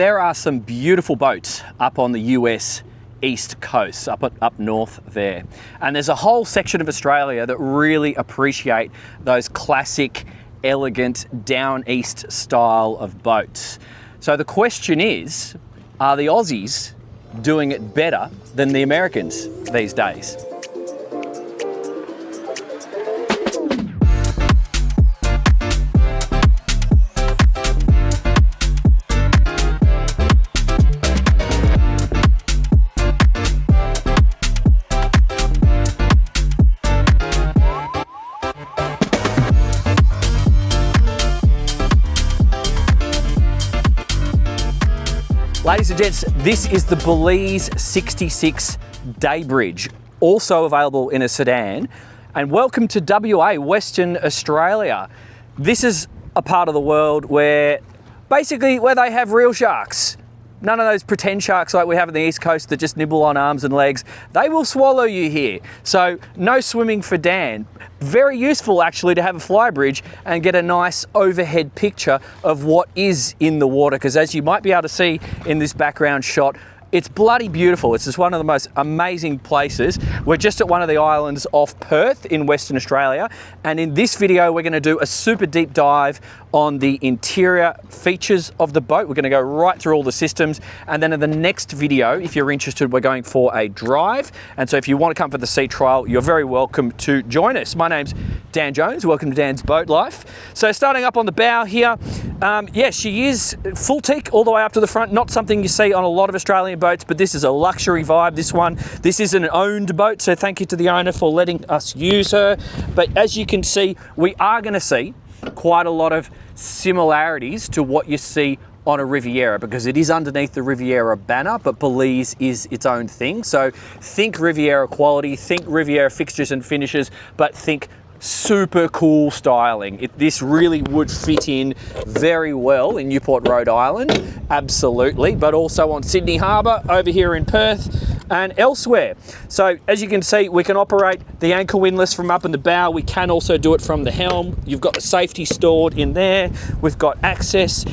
There are some beautiful boats up on the US East Coast, up north there. And there's a whole section of Australia that really appreciate those classic, elegant, down east style of boats. So the question is, are the Aussies doing it better than the Americans these days? Ladies and gents, this is the Belize 66 Daybridge, also available in a sedan. And welcome to WA, Western Australia. This is a part of the world where they have real sharks. None of those pretend sharks like we have on the East Coast that just nibble on arms and legs. They will swallow you here. So no swimming for Dan. Very useful actually to have a Flybridge and get a nice overhead picture of what is in the water, because as you might be able to see in this background shot, it's bloody beautiful. It's just one of the most amazing places. We're just at one of the islands off Perth in Western Australia. And in this video, we're gonna do a super deep dive on the interior features of the boat. We're gonna go right through all the systems. And then in the next video, if you're interested, we're going for a drive. And so if you wanna come for the sea trial, you're very welcome to join us. My name's Dan Jones. Welcome to Dan's Boat Life. So starting up on the bow here, yeah, she is full teak all the way up to the front. Not something you see on a lot of Australian boats, but this is a luxury vibe, this is an owned boat, so thank you to the owner for letting us use her. But as you can see, we are going to see quite a lot of similarities to what you see on a Riviera, because it is underneath the Riviera banner, but Belize is its own thing. So think Riviera quality, think Riviera fixtures and finishes, but think super cool styling. This really would fit in very well in Newport, Rhode Island, absolutely, but also on Sydney Harbour, over here in Perth and elsewhere. So as you can see, we can operate the anchor windlass from up in the bow. We can also do it from the helm. You've got the safety stored in there. We've got access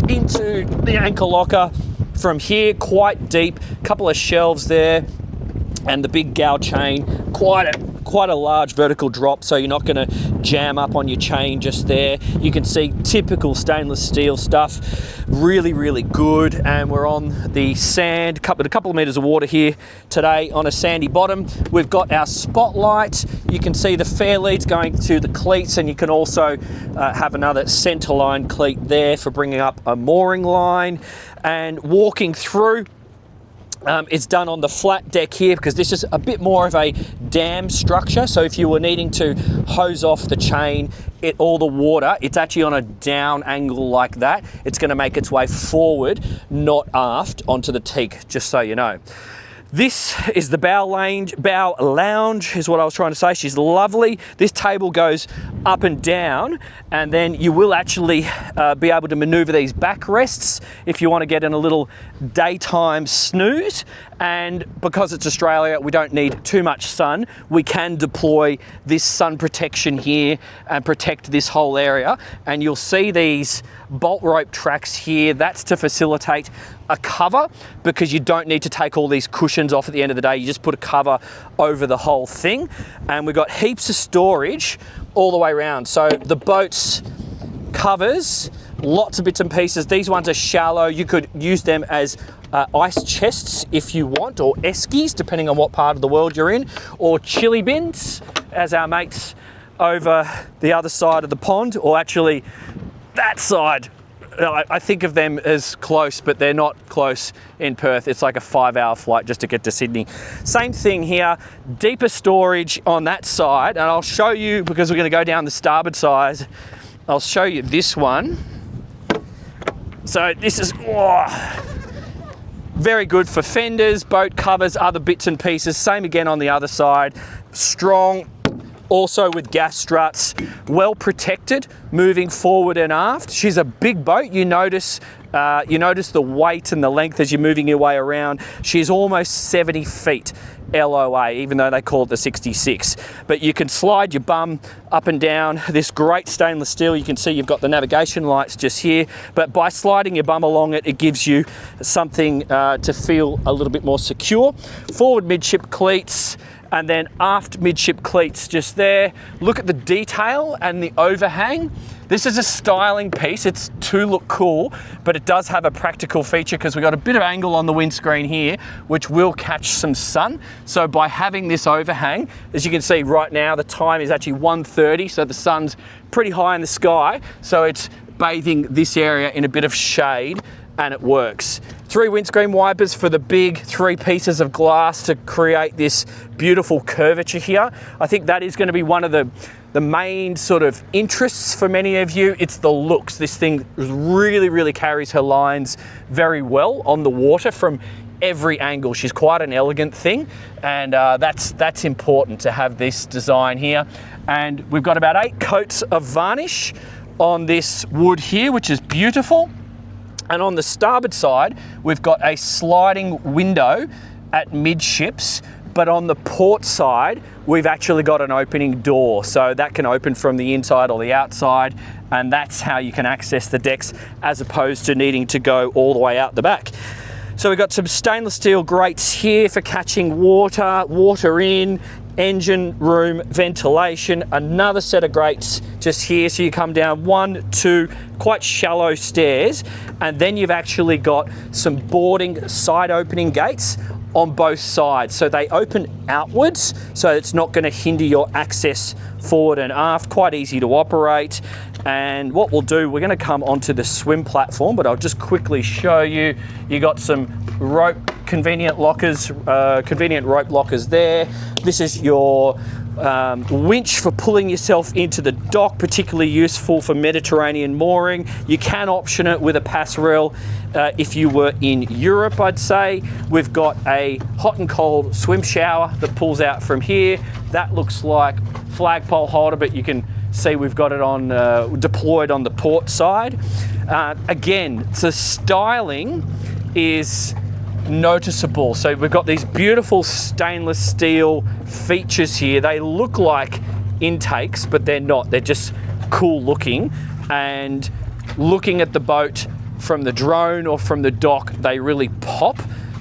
into the anchor locker from here, quite deep, couple of shelves there, and the big gal chain, quite a large vertical drop, so you're not going to jam up on your chain just there. You can see typical stainless steel stuff, really good. And we're on the sand, a couple of meters of water here today on a sandy bottom. We've got our spotlight. You can see the fair leads going to the cleats, and you can also have another center line cleat there for bringing up a mooring line. And walking through, it's done on the flat deck here, because this is a bit more of a dam structure. So if you were needing to hose off the chain, all the water, it's actually on a down angle like that. It's going to make its way forward, not aft, onto the teak, just so you know. This is the bow lounge is what I was trying to say. She's lovely. This table goes up and down, and then you will actually be able to maneuver these backrests if you want to get in a little daytime snooze. And because it's Australia, we don't need too much sun. We can deploy this sun protection here and protect this whole area. And you'll see these bolt rope tracks here. That's to facilitate a cover, because you don't need to take all these cushions off at the end of the day. You just put a cover over the whole thing. And we've got heaps of storage all the way around. So the boat's covers, lots of bits and pieces. These ones are shallow. You could use them as ice chests if you want, or eskies, depending on what part of the world you're in, or chili bins, as our mates over the other side of the pond, or actually that side. I think of them as close, but they're not close in Perth. It's like a 5-hour flight just to get to Sydney. Same thing here, deeper storage on that side. And I'll show you, because we're going to go down the starboard side, I'll show you this one. So this is very good for fenders, boat covers, other bits and pieces. Same again on the other side. Strong Also with gas struts, well protected, moving forward and aft. She's a big boat. You notice the weight and the length as you're moving your way around. She's almost 70 feet LOA, even though they call it the 66. But you can slide your bum up and down this great stainless steel. You can see you've got the navigation lights just here, but by sliding your bum along it, it gives you something to feel a little bit more secure. Forward midship cleats, and then aft midship cleats just there. Look at the detail and the overhang. This is a styling piece. It's to look cool, but it does have a practical feature because we've got a bit of angle on the windscreen here, which will catch some sun. So by having this overhang, as you can see right now, the time is actually 1:30, so the sun's pretty high in the sky. So it's bathing this area in a bit of shade, and it works. 3 windscreen wipers for the big 3 pieces of glass to create this beautiful curvature here. I think that is going to be one of the main sort of interests for many of you. It's the looks. This thing really carries her lines very well on the water from every angle. She's quite an elegant thing, and that's important to have this design here. And we've got about 8 coats of varnish on this wood here, which is beautiful. And on the starboard side, we've got a sliding window at midships, but on the port side, we've actually got an opening door. So that can open from the inside or the outside, and that's how you can access the decks as opposed to needing to go all the way out the back. So we've got some stainless steel grates here for catching water, water in, engine room ventilation, another set of grates just here. So you come down 1, 2, quite shallow stairs, and then you've actually got some boarding side opening gates on both sides. So they open outwards, so it's not going to hinder your access forward and aft. Quite easy to operate. And what we'll do, we're going to come onto the swim platform, but I'll just quickly show you. You got some rope, convenient lockers, convenient rope lockers there. This is your winch for pulling yourself into the dock, particularly useful for Mediterranean mooring. You can option it with a passerelle if you were in Europe, I'd say. We've got a hot and cold swim shower that pulls out from here. That looks like flagpole holder, but you can see we've got it on deployed on the port side. Again, the styling is noticeable. So we've got these beautiful stainless steel features here. They look like intakes, but they're not. They're just cool looking. And looking at the boat from the drone or from the dock, they really pop.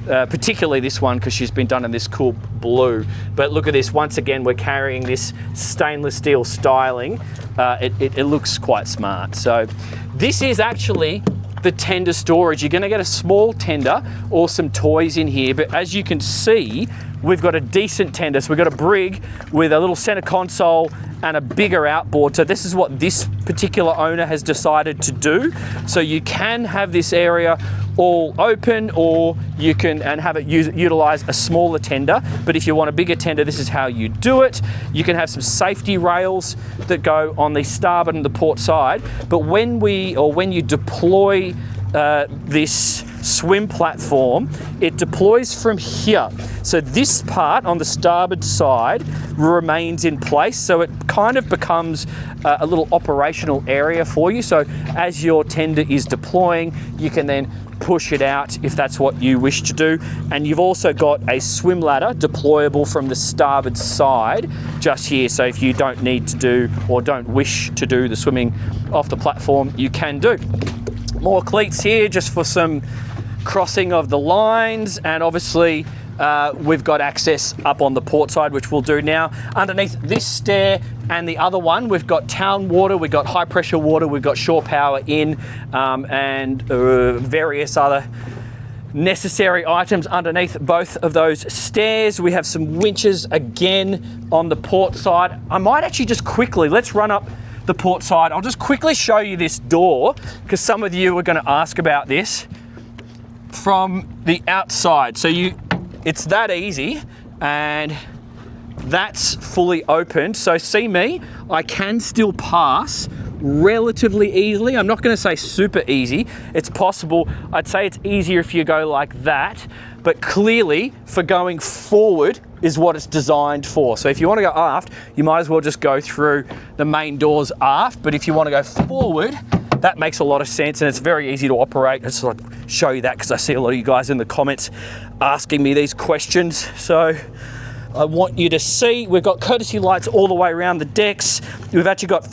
Particularly this one, because she's been done in this cool blue. But look at this, once again, we're carrying this stainless steel styling. It looks quite smart. So this is actually the tender storage. You're going to get a small tender or some toys in here, but as you can see, we've got a decent tender. So we've got a brig with a little center console and a bigger outboard. So this is what this particular owner has decided to do. So you can have this area all open, or you can have it utilize a smaller tender. But if you want a bigger tender, this is how you do it. You can have some safety rails that go on the starboard and the port side. But when you deploy this swim platform, it deploys from here. So this part on the starboard side remains in place, so it kind of becomes a little operational area for you. So as your tender is deploying, you can then push it out if that's what you wish to do. And you've also got a swim ladder deployable from the starboard side just here. So if you don't need to do or don't wish to do the swimming off the platform, you can do. More cleats here just for some crossing of the lines, and obviously we've got access up on the port side, which we'll do now. Underneath this stair and the other one, we've got town water, we've got high pressure water, we've got shore power in, and various other necessary items underneath both of those stairs. We have some winches again on the port side. I might actually just quickly, let's run up the port side. I'll just quickly show you this door, because some of you are going to ask about this from the outside. So it's that easy, and that's fully opened. So see me, I can still pass relatively easily. I'm not going to say super easy. It's possible. I'd say it's easier if you go like that, but clearly for going forward is what it's designed for. So if you want to go aft, you might as well just go through the main doors aft, but if you want to go forward, that makes a lot of sense, and it's very easy to operate. I'll just like show you that because I see a lot of you guys in the comments asking me these questions. So I want you to see, we've got courtesy lights all the way around the decks. We've actually got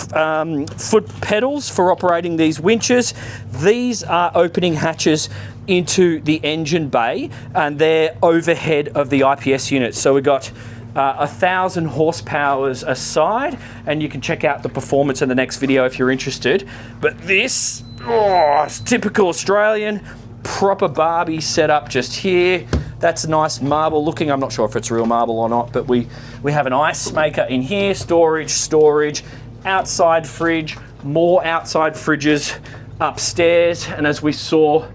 foot pedals for operating these winches. These are opening hatches into the engine bay, and they're overhead of the IPS units. So we've got 1,000 horsepower aside, and you can check out the performance in the next video if you're interested. But this, oh, it's typical Australian, proper Barbie setup just here. That's nice marble looking. I'm not sure if it's real marble or not, but we have an ice maker in here, storage, outside fridge, more outside fridges upstairs, and as we saw,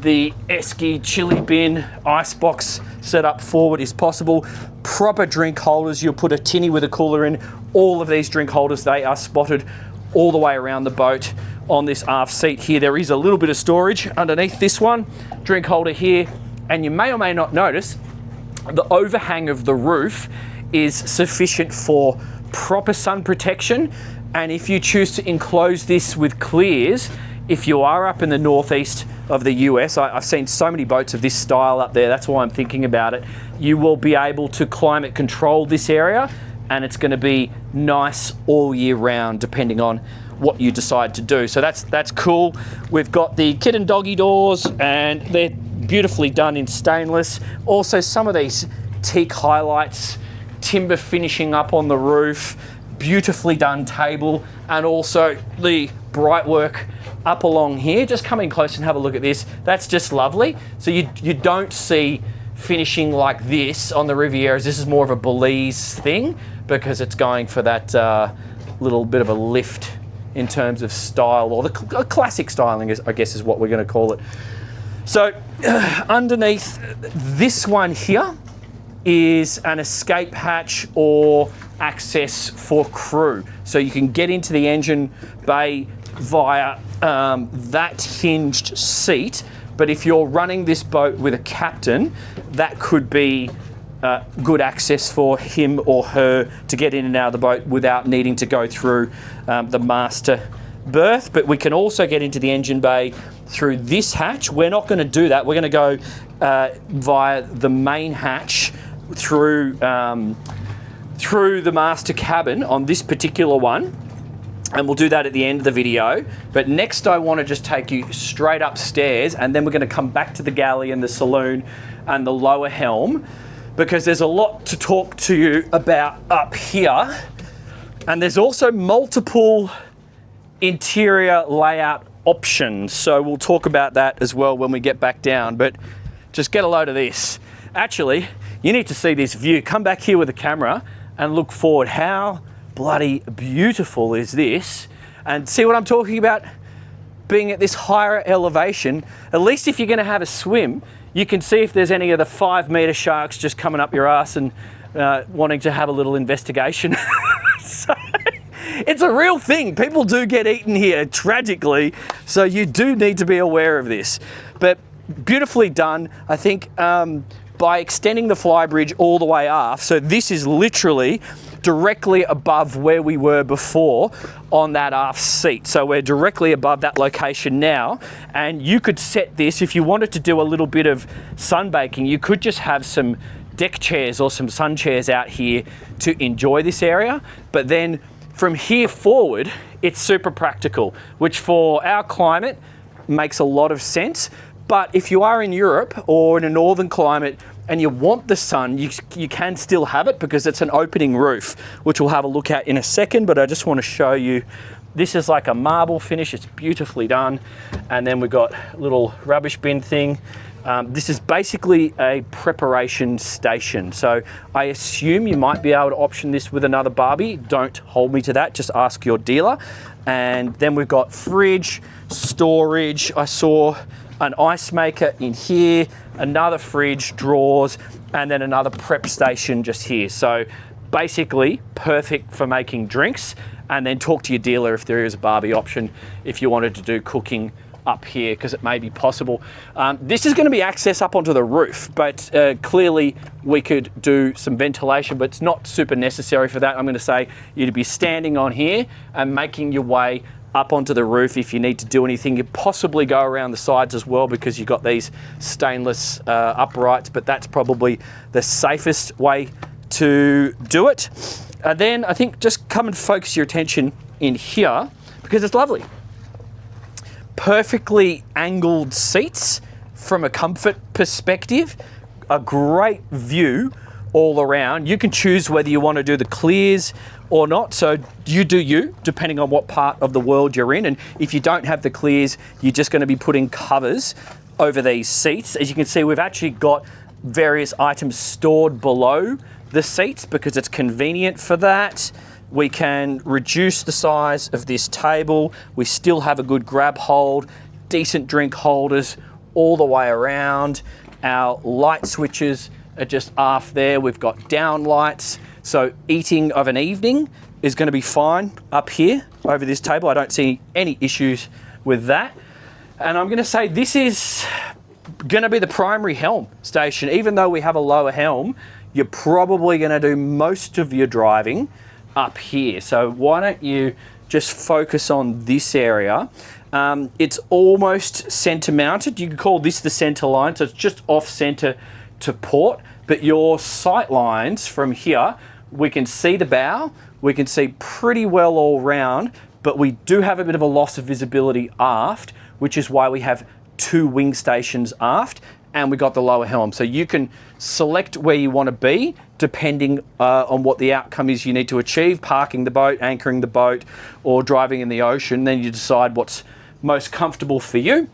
the Esky chili bin icebox set up forward is possible. Proper drink holders. You'll put a tinny with a cooler in. All of these drink holders, they are spotted all the way around the boat on this aft seat here. There is a little bit of storage underneath this one. Drink holder here. And you may or may not notice the overhang of the roof is sufficient for proper sun protection. And if you choose to enclose this with clears, if you are up in the northeast of the US, I've seen so many boats of this style up there, that's why I'm thinking about it, you will be able to climate control this area, and it's going to be nice all year round depending on what you decide to do. So that's cool. We've got the kid and doggy doors, and they're beautifully done in stainless. Also some of these teak highlights, timber finishing up on the roof, beautifully done table, and also the bright work up along here. Just come in close and have a look at this. That's just lovely. So you don't see finishing like this on the Rivieras. This is more of a Belize thing because it's going for that little bit of a lift in terms of style, or the classic styling, I guess is what we're going to call it. So underneath this one here is an escape hatch or access for crew. So you can get into the engine bay via that hinged seat, but if you're running this boat with a captain, that could be good access for him or her to get in and out of the boat without needing to go through the master berth. But we can also get into the engine bay through this hatch. We're not going to do that. We're going to go via the main hatch through the master cabin on this particular one, and we'll do that at the end of the video. But next I want to just take you straight upstairs, and then we're going to come back to the galley and the saloon and the lower helm, because there's a lot to talk to you about up here. And there's also multiple interior layout options, so we'll talk about that as well when we get back down. But just get a load of this. Actually, you need to see this view. Come back here with the camera and look forward. How bloody beautiful is this? And see what I'm talking about? Being at this higher elevation, at least if you're going to have a swim, you can see if there's any of the 5-meter sharks just coming up your ass and wanting to have a little investigation. So, it's a real thing. People do get eaten here, tragically. So you do need to be aware of this. But beautifully done, I think, by extending the Flybridge all the way aft. So this is literally directly above where we were before on that aft seat. So we're directly above that location now, and you could set this, if you wanted to do a little bit of sunbaking, you could just have some deck chairs or some sun chairs out here to enjoy this area. But then from here forward, it's super practical, which for our climate makes a lot of sense. But if you are in Europe or in a northern climate and you want the sun, you can still have it because it's an opening roof, which we'll have a look at in a second. But I just want to show you, this is like a marble finish. It's beautifully done. And then we've got a little rubbish bin thing. This is basically a preparation station. So I assume you might be able to option this with another Barbie. Don't hold me to that, just ask your dealer. And then we've got fridge, storage. I saw an ice maker in here, another fridge, drawers, and then another prep station just here. So basically perfect for making drinks. and then talk to your dealer if there is a barbie option if you wanted to do cooking up here, because it may be possible. This is going to be access up onto the roof, but clearly we could do some ventilation, but it's not super necessary for that. I'm going to say you'd be standing on here and making your way up onto the roof if you need to do anything. You possibly go around the sides as well, because you've got these stainless uprights, but that's probably the safest way to do it. And then I think just come and focus your attention in here, because it's lovely. Perfectly angled seats from a comfort perspective, a great view all around. You can choose whether you want to do the clears or not, so you do you, depending on what part of the world you're in. And if you don't have the clears, you're just going to be putting covers over these seats. As you can see, we've actually got various items stored below the seats because it's convenient for that. We can reduce the size of this table. We still have a good grab hold, decent drink holders all the way around. Our light switches are just aft there. We've got down lights. So eating of an evening is going to be fine up here over this table. I don't see any issues with that. And I'm going to say this is going to be the primary helm station. Even though we have a lower helm, you're probably going to do most of your driving up here. So why don't you just focus on this area. It's almost center mounted. You could call this the center line, so it's just off center to port, but your sight lines from here, we can see the bow, we can see pretty well all round, but we do have a bit of a loss of visibility aft, which is why we have 2 wing stations aft, and we got the lower helm. So you can select where you want to be depending on what the outcome is you need to achieve, parking the boat, anchoring the boat, or driving in the ocean. Then you decide what's most comfortable for you.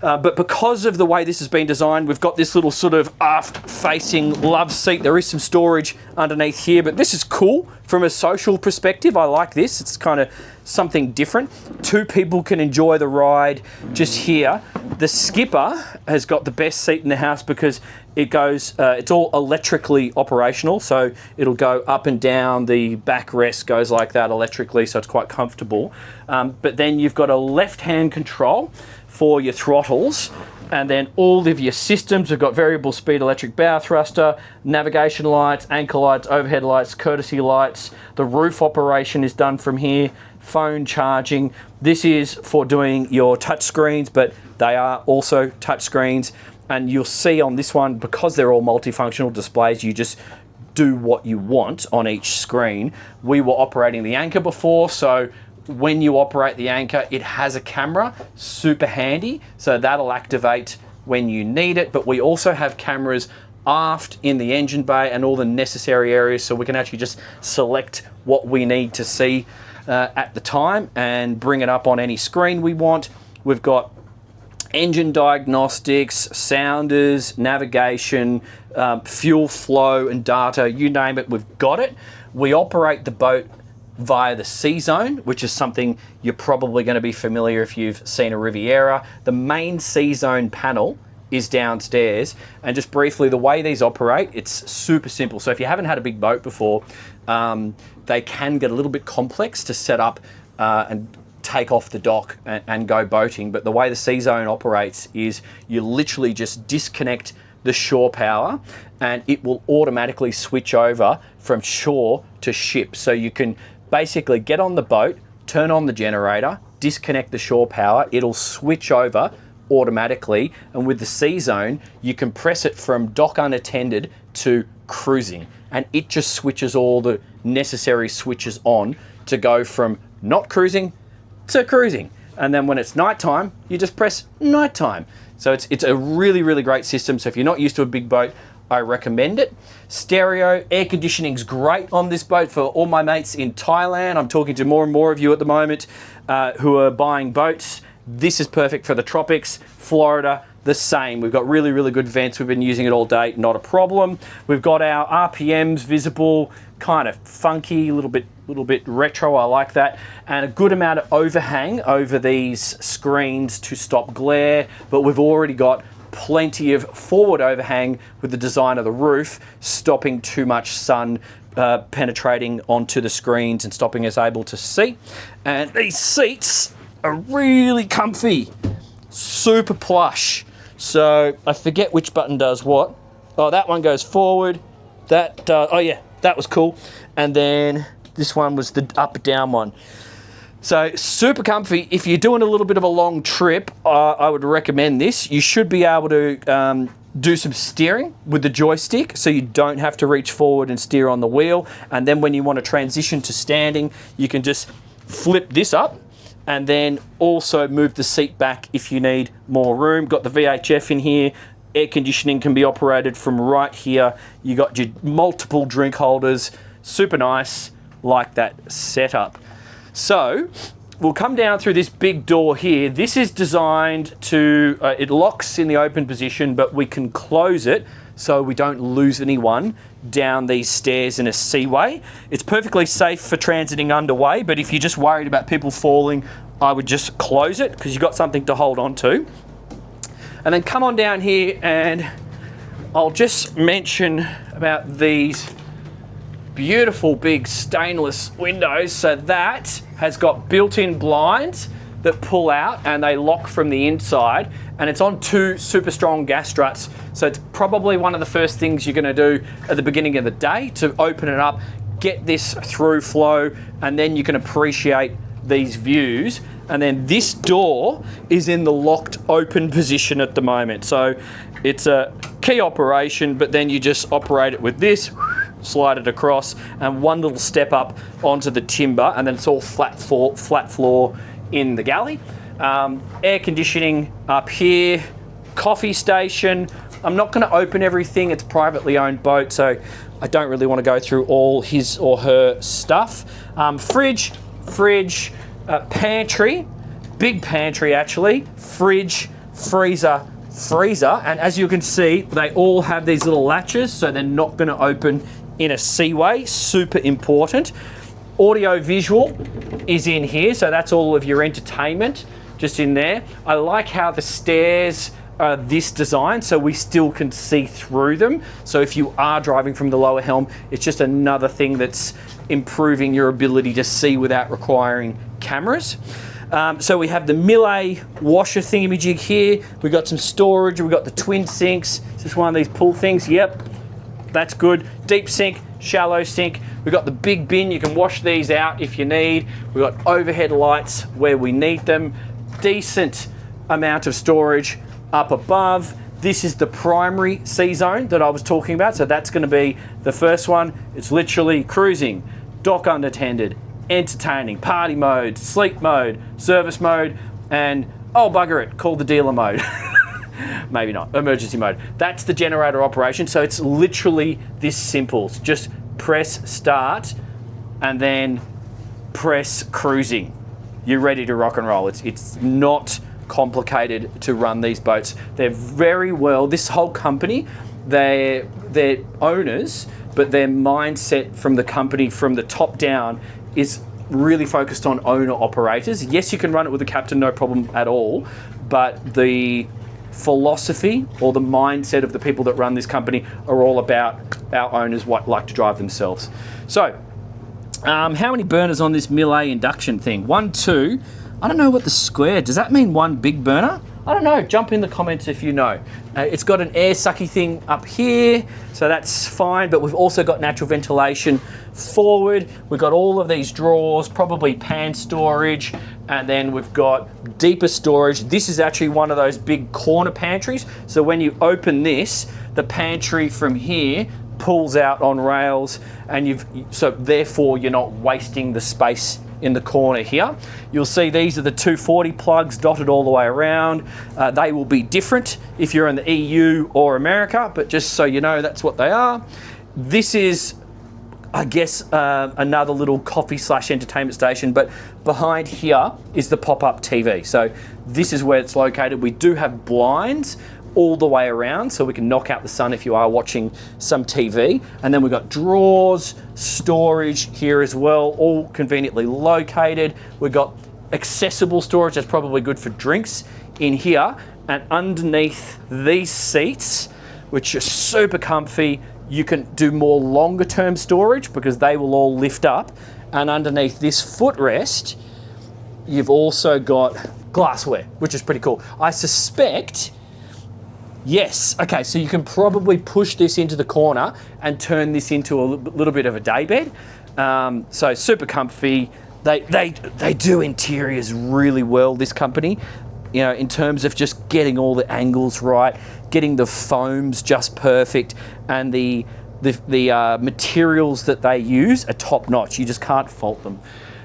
But because of the way this has been designed, we've got this little sort of aft-facing love seat. There is some storage underneath here, but this is cool from a social perspective. I like this. It's kind of something different. 2 people can enjoy the ride just here. The skipper has got the best seat in the house because it goes, it's all electrically operational, so it'll go up and down. The backrest goes like that electrically, so it's quite comfortable. But then you've got a left-hand control for your throttles, and then all of your systems have got variable speed electric bow thruster, navigation lights, anchor lights, overhead lights, courtesy lights. The roof operation is done from here, phone charging. This is for doing your touch screens, but they are also touch screens. And you'll see on this one, because they're all multifunctional displays, you just do what you want on each screen. We were operating the anchor before, so when you operate the anchor, it has a camera, super handy, so that'll activate when you need it. But we also have cameras aft in the engine bay and all the necessary areas, so we can actually just select what we need to see at the time and bring it up on any screen we want. We've got engine diagnostics, sounders, navigation, fuel flow and data, you name it, we've got it. We operate the boat via the CZONE, which is something you're probably going to be familiar if you've seen a Riviera. The main CZONE panel is downstairs, and just briefly, the way these operate, it's super simple. So if you haven't had a big boat before, they can get a little bit complex to set up and take off the dock and go boating. But the way the CZONE operates is you literally just disconnect the shore power and it will automatically switch over from shore to ship. So you can basically get on the boat, turn on the generator, disconnect the shore power, it'll switch over automatically, and with the CZONE, you can press it from dock unattended to cruising, and it just switches all the necessary switches on to go from not cruising to cruising. And then when it's nighttime, you just press nighttime. So it's a really, really great system. So if you're not used to a big boat, I recommend it. Stereo, air conditioning's great on this boat for all my mates in Thailand. I'm talking to more and more of you at the moment who are buying boats. This is perfect for the tropics. Florida, the same. We've got really, really good vents. We've been using it all day, not a problem. We've got our RPMs visible, kind of funky, a little bit retro, I like that. And a good amount of overhang over these screens to stop glare, but we've already got plenty of forward overhang with the design of the roof, stopping too much sun penetrating onto the screens and stopping us able to see. And these seats are really comfy, super plush. So I forget which button does what. Oh, that one goes forward. That, oh yeah, that was cool. And then this one was the up-down one. So super comfy. If you're doing a little bit of a long trip, I would recommend this. You should be able to do some steering with the joystick, so you don't have to reach forward and steer on the wheel. And then when you want to transition to standing, you can just flip this up and then also move the seat back if you need more room. Got the VHF in here. Air conditioning can be operated from right here. You got your multiple drink holders. Super nice, like that setup. So we'll come down through this big door here. This is designed to, it locks in the open position, but we can close it so we don't lose anyone down these stairs in a seaway. It's perfectly safe for transiting underway, but if you're just worried about people falling, I would just close it because you've got something to hold on to. And then come on down here and I'll just mention about these beautiful big stainless windows. So that has got built-in blinds that pull out and they lock from the inside, and it's on 2 super strong gas struts. So it's probably one of the first things you're going to do at the beginning of the day to open it up, get this through flow, and then you can appreciate these views. And then this door is in the locked open position at the moment. So it's a key operation, but then you just operate it with this, slide it across, and one little step up onto the timber, and then it's all flat floor in the galley. Air conditioning up here, coffee station. I'm not going to open everything. It's a privately owned boat, so I don't really want to go through all his or her stuff. Fridge, pantry, big pantry actually, fridge, freezer, and as you can see, they all have these little latches, so they're not going to open in a seaway. Super important. Audio visual is in here, so that's all of your entertainment just in there. I like how the stairs are this design, so we still can see through them. So if you are driving from the lower helm, it's just another thing that's improving your ability to see without requiring cameras. So we have the Millet washer thingamajig here. We've got some storage. We've got the twin sinks. Is this one of these pull things? Yep, that's good. Deep sink, shallow sink. We've got the big bin. You can wash these out if you need. We've got overhead lights where we need them. Decent amount of storage up above. This is the primary CZONE that I was talking about. So that's going to be the first one. It's literally cruising, dock unattended, entertaining, party mode, sleep mode, service mode, and oh bugger it, call the dealer mode. Maybe not, emergency mode. That's the generator operation. So it's literally this simple. It's just press start and then press cruising. You're ready to rock and roll. It's not complicated to run these boats. They're very well, this whole company, they're owners, but their mindset from the company from the top down is really focused on owner operators. Yes, you can run it with a captain, no problem at all, but the philosophy or the mindset of the people that run this company are all about our owners like to drive themselves. So, how many burners on this Millet induction thing? 1, 2. I don't know what the square, does that mean one big burner? I don't know, jump in the comments if you know. It's got an air sucky thing up here, so that's fine, but we've also got natural ventilation forward. We've got all of these drawers, probably pan storage, and then we've got deeper storage. This is actually one of those big corner pantries, so when you open this, the pantry from here pulls out on rails, and so therefore you're not wasting the space in the corner here. You'll see these are the 240 plugs dotted all the way around. They will be different if you're in the EU or America, but just so you know, that's what they are. This is, I guess, another little coffee / entertainment station, but behind here is the pop-up TV. So this is where it's located. We do have blinds all the way around, so we can knock out the sun if you are watching some TV. And then we've got drawers, storage here as well, all conveniently located. We've got accessible storage that's probably good for drinks in here. And underneath these seats, which are super comfy, you can do more longer term storage because they will all lift up. And underneath this footrest, you've also got glassware, which is pretty cool. I suspect, yes, okay, so you can probably push this into the corner and turn this into a little bit of a daybed. So super comfy. They do interiors really well, this company, you know, in terms of just getting all the angles right, getting the foams just perfect, and the materials that they use are top notch. You just can't fault them.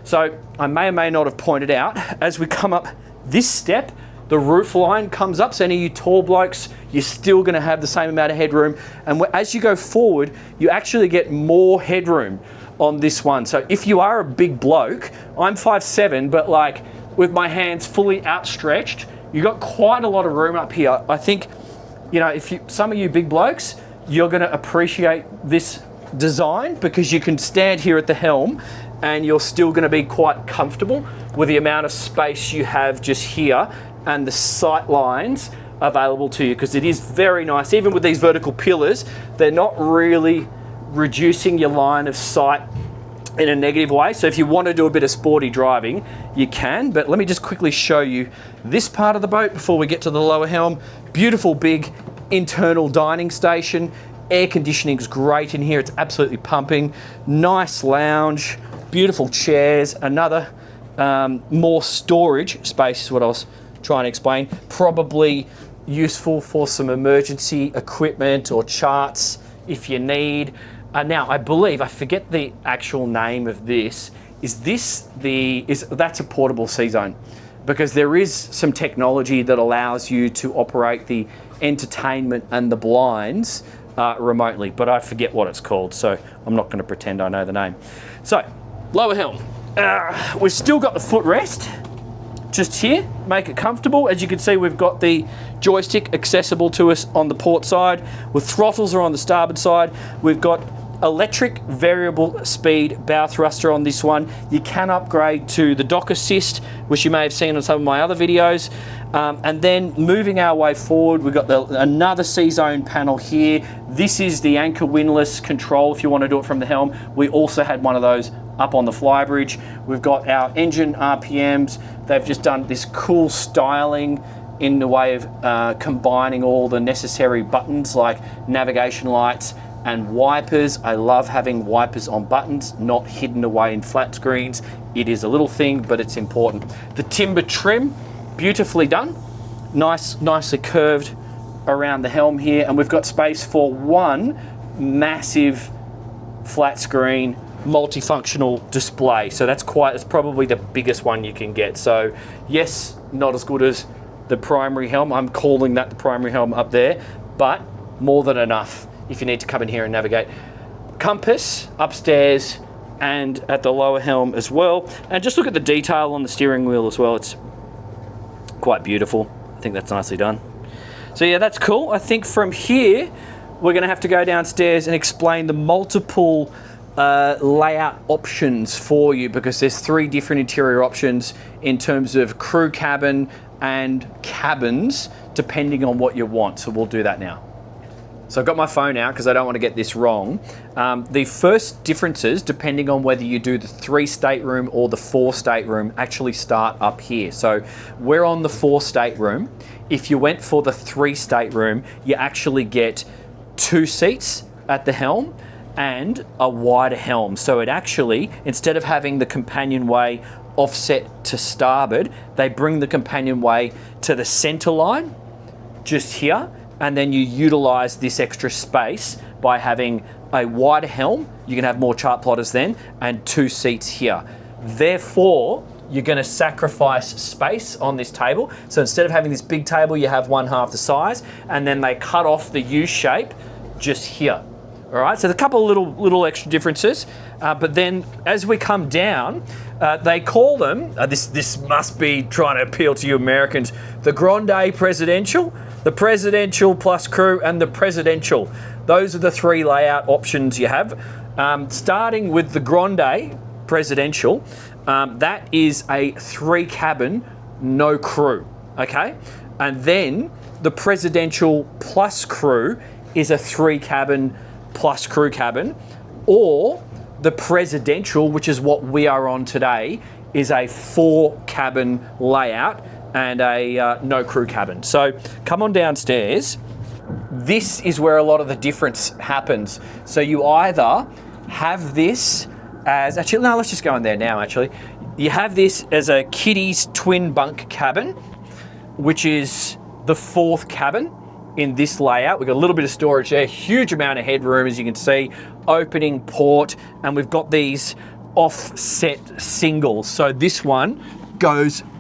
So I may or may not have pointed out, as we come up this step, the roof line comes up. So any of you tall blokes, you're still going to have the same amount of headroom. And as you go forward, you actually get more headroom on this one. So if you are a big bloke, I'm 5'7", but like with my hands fully outstretched, you got quite a lot of room up here. I think, you know, some of you big blokes, you're going to appreciate this design because you can stand here at the helm and you're still going to be quite comfortable with the amount of space you have just here and the sight lines available to you, because it is very nice. Even with these vertical pillars, they're not really reducing your line of sight in a negative way. So if you want to do a bit of sporty driving, you can. But let me just quickly show you this part of the boat before we get to the lower helm. Beautiful big internal dining station. Air conditioning is great in here. It's absolutely pumping. Nice lounge, beautiful chairs. Another more storage space is what I was trying to explain. Probably useful for some emergency equipment or charts if you need. Now, I believe, I forget the actual name of this. That's a portable CZONE, because there is some technology that allows you to operate the entertainment and the blinds remotely, but I forget what it's called, so I'm not going to pretend I know the name. So, lower helm. We've still got the footrest just here, make it comfortable. As you can see, we've got the joystick accessible to us on the port side, with throttles are on the starboard side. We've got electric variable speed bow thruster on this one. You can upgrade to the dock assist, which you may have seen on some of my other videos. And then moving our way forward, we've got another CZONE panel here. This is the anchor windlass control if you want to do it from the helm. We also had one of those up on the Flybridge. We've got our engine RPMs. They've just done this cool styling in the way of combining all the necessary buttons like navigation lights and wipers. I love having wipers on buttons, not hidden away in flat screens. It is a little thing, but it's important. The timber trim, beautifully done. Nicely curved around the helm here. And we've got space for one massive flat screen multifunctional display. So it's probably the biggest one you can get. So yes, not as good as the primary helm. I'm calling that the primary helm up there, but more than enough if you need to come in here and navigate. Compass upstairs and at the lower helm as well. And just look at the detail on the steering wheel as well. It's quite beautiful. I think that's nicely done. So yeah, that's cool. I think from here, we're gonna have to go downstairs and explain the multiple layout options for you, because there's 3 different interior options in terms of crew cabin and cabins, depending on what you want. So we'll do that now. So I've got my phone out because I don't want to get this wrong. The first differences, depending on whether you do the 3 stateroom or the 4 stateroom, actually start up here. So we're on the 4 stateroom. If you went for the 3 stateroom, you actually get 2 seats at the helm and a wider helm. So it actually, instead of having the companionway offset to starboard, they bring the companionway to the center line, just here, and then you utilize this extra space by having a wider helm. You can have more chart plotters then, and 2 seats here. Therefore, you're going to sacrifice space on this table. So instead of having this big table, you have 1/2 the size, and then they cut off the U shape just here. All right, so there's a couple of little extra differences, but then as we come down, they call them, this must be trying to appeal to you Americans, the Grande Presidential, the Presidential plus crew, and the Presidential. Those are the 3 layout options you have. Starting with the Grande Presidential, that is a 3 cabin, no crew, okay? And then the presidential plus crew is a 3 cabin plus crew cabin, or the presidential, which is what we are on today, is a 4 cabin layout and a no crew cabin. So come on downstairs. This is where a lot of the difference happens. So you either have this as, actually, no, let's just go in there now, actually. You have this as a kiddies twin bunk cabin, which is the 4th cabin in this layout. We've got a little bit of storage there, huge amount of headroom, as you can see, opening port, and we've got these offset singles. So this one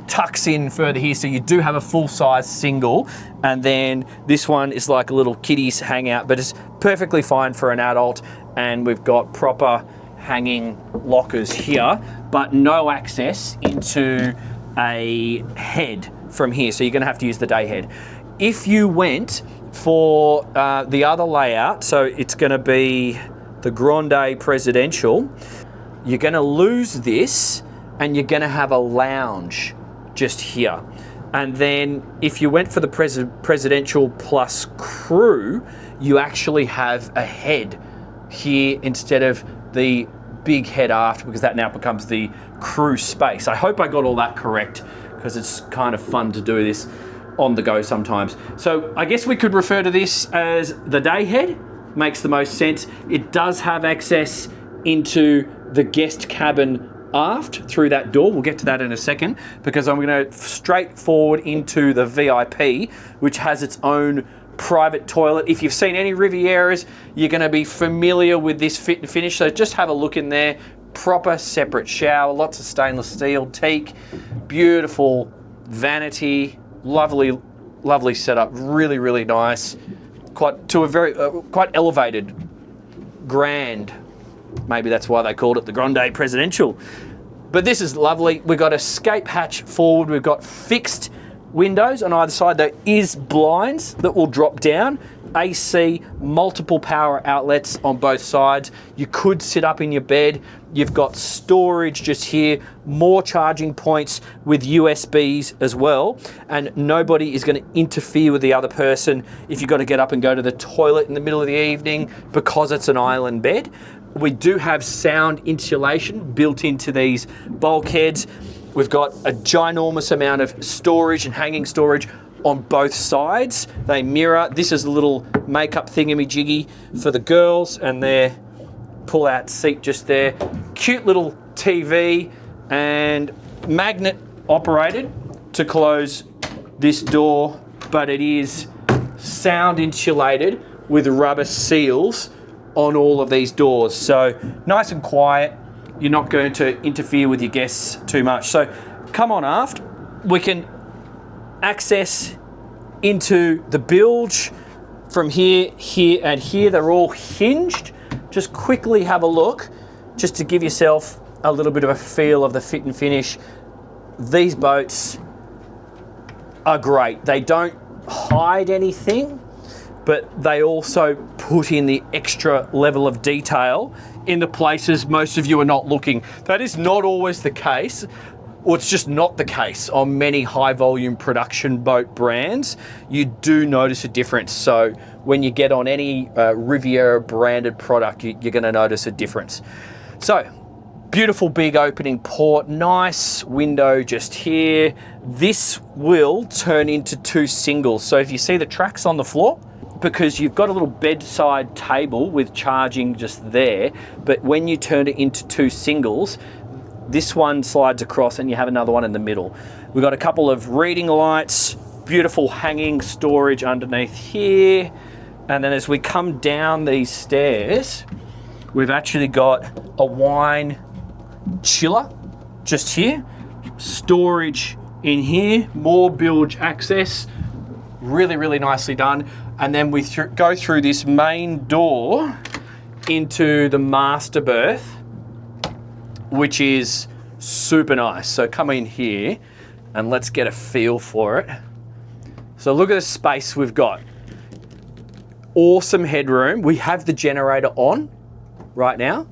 tucks in further here, so you do have a full-size single, and then this one is like a little kiddies hangout, but it's perfectly fine for an adult, and we've got proper hanging lockers here, but no access into a head from here, so you're going to have to use the day head. If you went for the other layout, so it's going to be the Grande Presidential, you're going to lose this, and you're going to have a lounge just here. And then if you went for the presidential plus crew, you actually have a head here instead of the big head aft, because that now becomes the crew space. I hope I got all that correct, because it's kind of fun to do this on the go sometimes. So I guess we could refer to this as the day head. Makes the most sense. It does have access into the guest cabin aft through that door. We'll get to that in a second, because I'm going to straight forward into the VIP, which has its own private toilet. If you've seen any Rivieras, you're going to be familiar with this fit and finish, so just have a look in there. Proper separate shower, lots of stainless steel, teak, beautiful vanity, lovely setup, really nice, quite elevated, grand. Maybe that's why they called it the Grande Presidential. But this is lovely. We've got escape hatch forward. We've got fixed windows on either side. There is blinds that will drop down. AC, multiple power outlets on both sides. You could sit up in your bed. You've got storage just here, more charging points with USBs as well, and nobody is going to interfere with the other person if you've got to get up and go to the toilet in the middle of the evening, because it's an island bed. We do have sound insulation built into these bulkheads. We've got a ginormous amount of storage and hanging storage on both sides. They mirror. This is a little makeup thingamajiggy for the girls, and their pull-out seat just there. Cute little TV, and magnet operated to close this door, but it is sound insulated with rubber seals on all of these doors. So nice and quiet. You're not going to interfere with your guests too much. So come on aft. We can access into the bilge from here, here, and here. They're all hinged. Just quickly have a look, just to give yourself a little bit of a feel of the fit and finish. These boats are great. They don't hide anything, but they also put in the extra level of detail in the places most of you are not looking. That is not always the case, or it's just not the case on many high volume production boat brands. You do notice a difference. So when you get on any Riviera branded product, you're gonna notice a difference. So beautiful big opening port, nice window just here. This will turn into 2 singles. So if you see the tracks on the floor, because you've got a little bedside table with charging just there, but when you turn it into 2 singles, this one slides across and you have another one in the middle. We've got a couple of reading lights, beautiful hanging storage underneath here. And then as we come down these stairs, we've actually got a wine chiller just here, storage in here, more bilge access, really nicely done. And then we go through this main door into the master berth, which is super nice. So come in here and let's get a feel for it. So look at the space we've got. Awesome headroom. We have the generator on right now.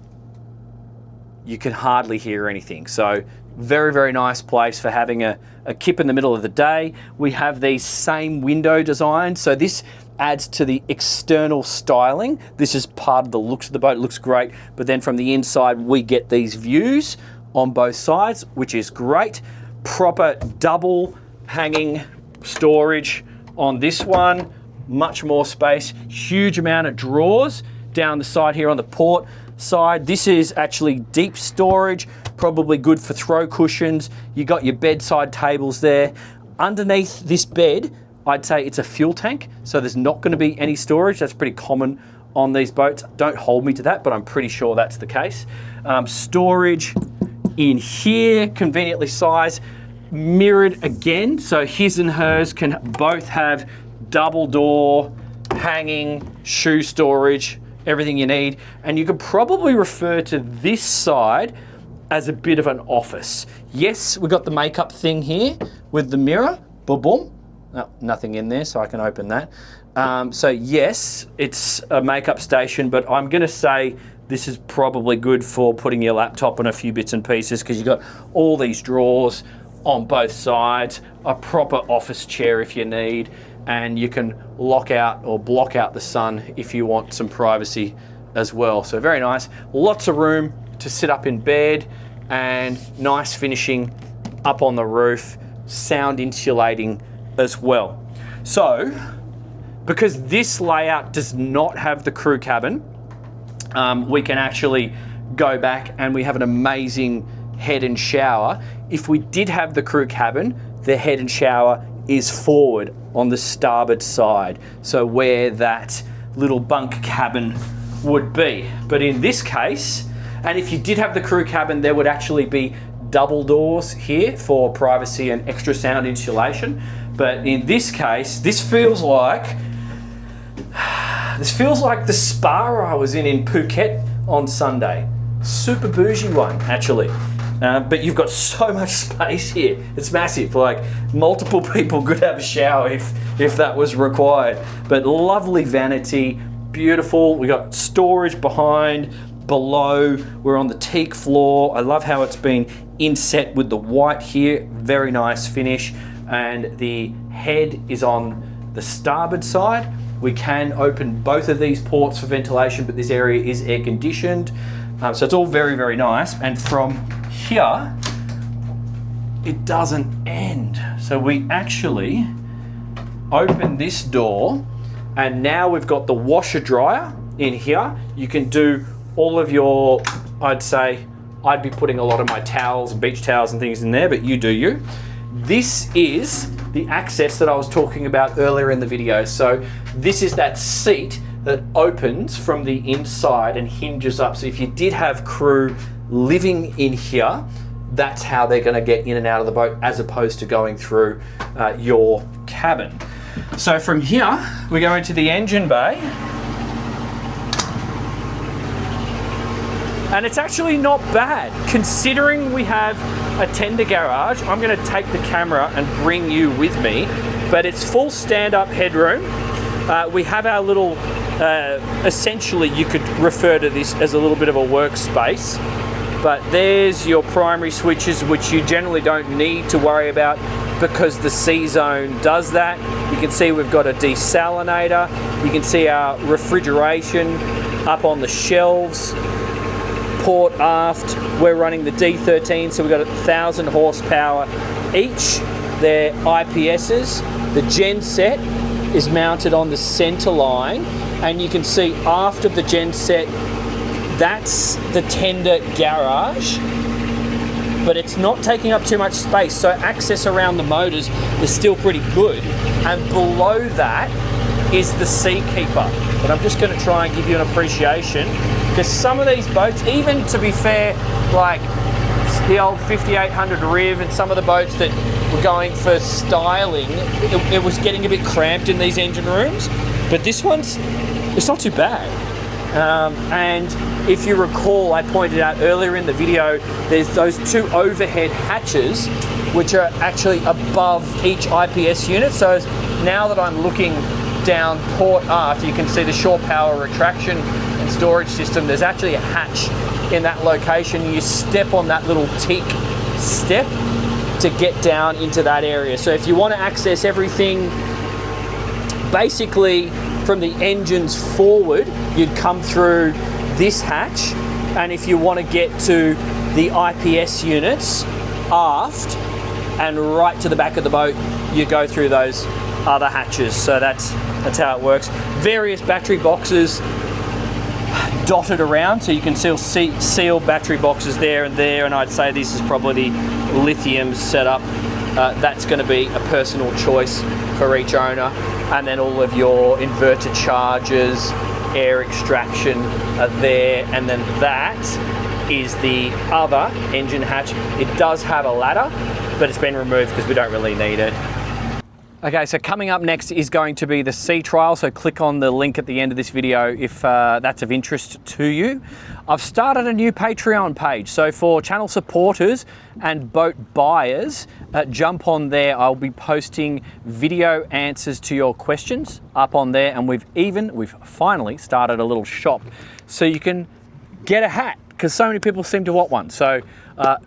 You can hardly hear anything. So Very, very nice place for having a kip in the middle of the day. We have these same window designs, so this adds to the external styling. This is part of the looks of the boat. It looks great, but then from the inside we get these views on both sides, which is great. Proper double hanging storage on this one. Much more space, huge amount of drawers down the side here on the port side. This is actually deep storage, probably good for throw cushions. You got your bedside tables there. Underneath this bed, I'd say it's a fuel tank, so there's not going to be any storage. That's pretty common on these boats. Don't hold me to that, but I'm pretty sure that's the case. Storage in here, conveniently sized, mirrored again, so his and hers can both have double door, hanging, shoe storage, everything you need. And you could probably refer to this side as a bit of an office. Yes, we've got the makeup thing here with the mirror, boom, boom. Oh, nothing in there, so I can open that. So yes, it's a makeup station, but I'm gonna say this is probably good for putting your laptop and a few bits and pieces, because you've got all these drawers on both sides, a proper office chair if you need, and you can lock out or block out the sun if you want some privacy as well. So very nice. Lots of room to sit up in bed, and nice finishing up on the roof, sound insulating as well. So, because this layout does not have the crew cabin, we can actually go back and we have an amazing head and shower. If we did have the crew cabin, the head and shower is forward on the starboard side, so where that little bunk cabin would be. But in this case, and if you did have the crew cabin, there would actually be double doors here for privacy and extra sound insulation. But in this case, this feels like the spa I was in Phuket on Sunday. Super bougie one, actually. But you've got so much space here. It's massive. Like, multiple people could have a shower if that was required. But lovely vanity, beautiful. We got storage behind, below. We're on the teak floor. I love how it's been inset with the white here. Very nice finish. And the head is on the starboard side. We can open both of these ports for ventilation, but this area is air conditioned. So it's all very, very nice. And from here, it doesn't end. So we actually open this door, and now we've got the washer dryer in here. You can do all of your, I'd say, I'd be putting a lot of my towels, beach towels and things in there, but you do you. This is the access that I was talking about earlier in the video. So this is that seat that opens from the inside and hinges up. So if you did have crew living in here, that's how they're going to get in and out of the boat, as opposed to going through your cabin. So from here, we go into the engine bay. And it's actually not bad, considering we have a tender garage. I'm going to take the camera and bring you with me, but it's full stand-up headroom. We have our little, essentially you could refer to this as a little bit of a workspace, but there's your primary switches, which you generally don't need to worry about because the CZONE does that. You can see we've got a desalinator. You can see our refrigeration up on the shelves. Port aft, we're running the D13, so we've got 1,000 horsepower each. They're IPSs. The gen set is mounted on the center line, and you can see after the gen set, that's the tender garage, but it's not taking up too much space, so access around the motors is still pretty good. And below that is the Seakeeper. But I'm just going to try and give you an appreciation, because some of these boats, even to be fair, like the old 5800 Riv and some of the boats that were going for styling, it was getting a bit cramped in these engine rooms. But this one's, it's not too bad. And if you recall, I pointed out earlier in the video, there's those two overhead hatches which are actually above each IPS unit. So now that I'm looking down port aft, you can see the shore power retraction and storage system. There's actually a hatch in that location. You step on that little teak step to get down into that area. So if you want to access everything basically from the engines forward, you'd come through this hatch, and if you want to get to the IPS units aft and right to the back of the boat, you go through those other hatches. So that's how it works. Various battery boxes dotted around, so you can still see sealed battery boxes there, and I'd say this is probably the lithium setup. That's going to be a personal choice for each owner. And then all of your inverter chargers, air extraction are there, and then that is the other engine hatch. It does have a ladder, but it's been removed because we don't really need it. Okay, so coming up next is going to be the sea trial, so click on the link at the end of this video if that's of interest to you. I've started a new Patreon page, so for channel supporters and boat buyers, jump on there. I'll be posting video answers to your questions up on there, and we've finally started a little shop so you can get a hat, because so many people seem to want one. So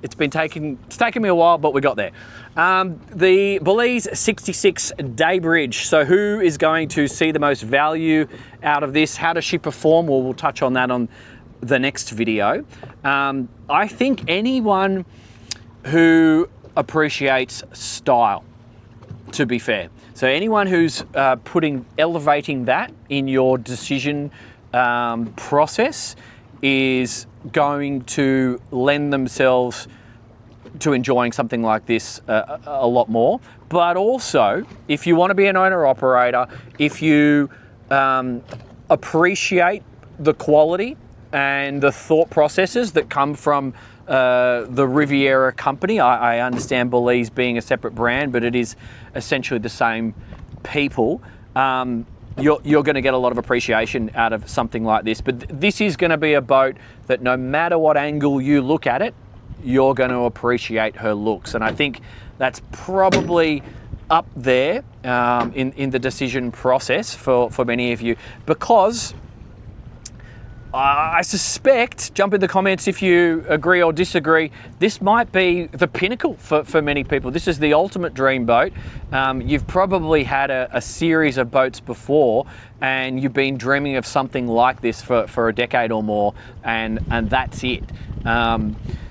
it's taken me a while, but we got there. The Belize 66 Daybridge. So who is going to see the most value out of this? How does she perform? Well, we'll touch on that on the next video. I think anyone who appreciates style, to be fair. So anyone who's elevating that in your decision process is going to lend themselves to enjoying something like this a lot more. But also, if you want to be an owner-operator, if you appreciate the quality and the thought processes that come from the Riviera company, I understand Belize being a separate brand, but it is essentially the same people. You're going to get a lot of appreciation out of something like this. But this is going to be a boat that no matter what angle you look at it, you're going to appreciate her looks. And I think that's probably up there in the decision process for many of you, because I suspect, jump in the comments if you agree or disagree, this might be the pinnacle for many people. This is the ultimate dream boat. You've probably had a series of boats before, and you've been dreaming of something like this for a decade or more, and that's it.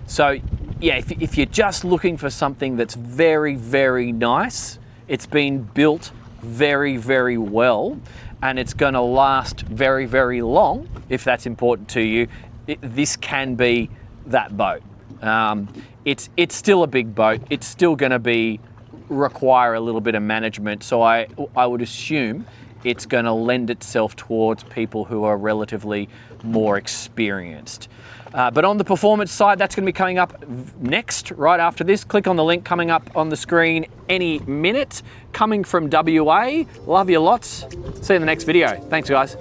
So yeah, if you're just looking for something that's very, very nice, it's been built very, very well, and it's going to last very, very long, if that's important to you, this can be that boat. It's still a big boat. It's still going to require a little bit of management. So I would assume it's going to lend itself towards people who are relatively more experienced. But on the performance side, that's going to be coming up next, right after this. Click on the link coming up on the screen any minute. Coming from WA. Love you lots. See you in the next video. Thanks, guys.